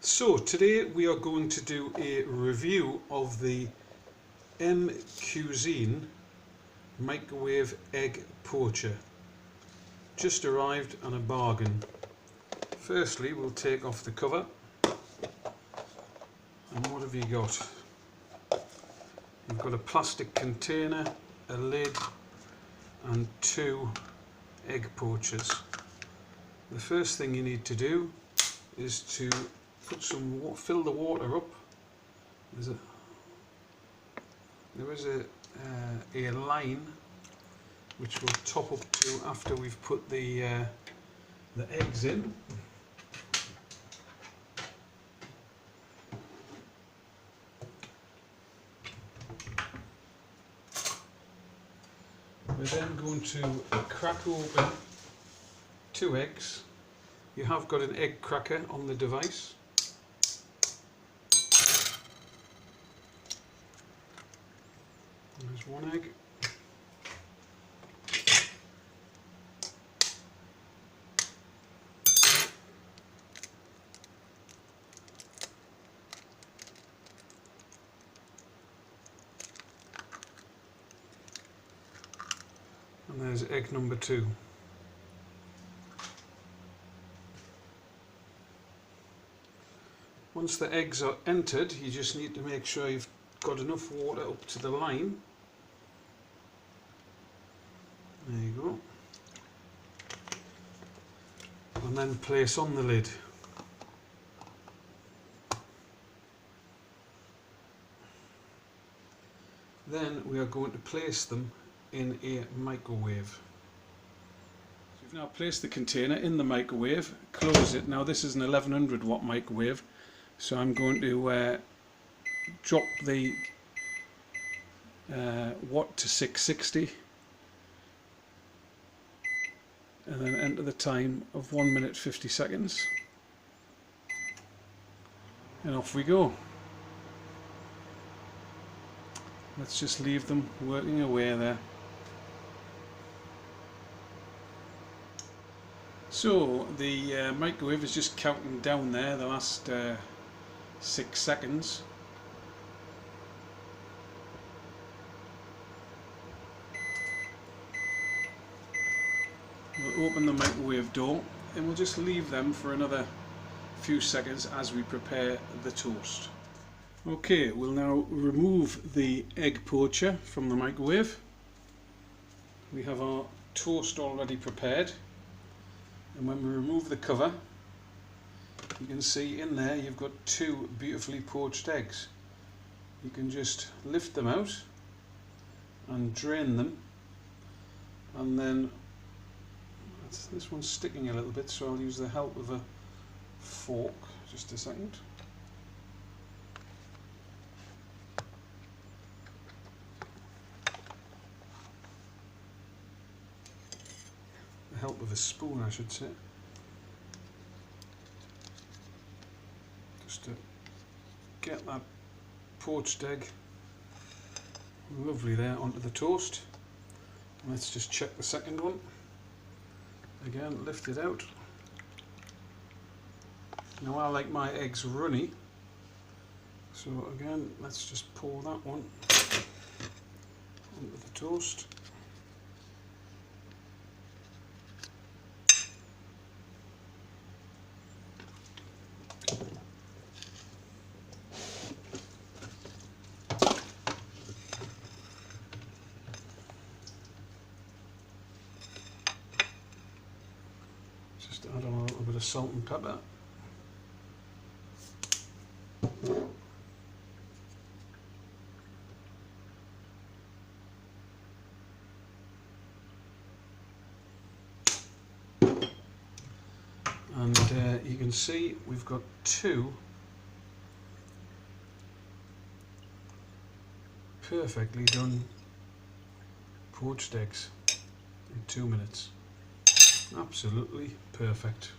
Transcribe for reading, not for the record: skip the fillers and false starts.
So today we are going to do a review of the D-Cuisine microwave egg poacher. Just arrived on a bargain. Firstly, we'll take off the cover. And what have you got? You've got a plastic container, a lid and two egg poachers. The first thing you need to do is to put some fill the water up. There is a line which we'll top up to after we've put the eggs in. We're then going to crack open 2 eggs. You have got an egg cracker on the device. There's 1 egg. And there's egg number 2. Once the eggs are entered, you just need to make sure you've got enough water up to the line. There you go. And then place on the lid. Then we are going to place them in a microwave. So we've now placed the container in the microwave, close it. Now this is an 1100 watt microwave, so I'm going to drop the watt to 660 and then enter the time of 1 minute 50 seconds and off we go. Let's just leave them working away there. So the microwave is just counting down there the last 6 seconds. We'll open the microwave door and we'll just leave them for another few seconds as we prepare the toast. Okay, we'll now remove the egg poacher from the microwave. We have our toast already prepared, and when we remove the cover, you can see in there you've got 2 beautifully poached eggs. You can just lift them out and drain them, and then this one's sticking a little bit, so I'll use the help of a fork. Just a second. The help of a spoon, I should say. Just to get that poached egg lovely there onto the toast. Let's just check the second one. Again, lift it out. Now I like my eggs runny, so again let's just pour that one onto the toast. Just add on a little bit of salt and pepper. And you can see we've got 2 perfectly done poached eggs in 2 minutes. Absolutely perfect.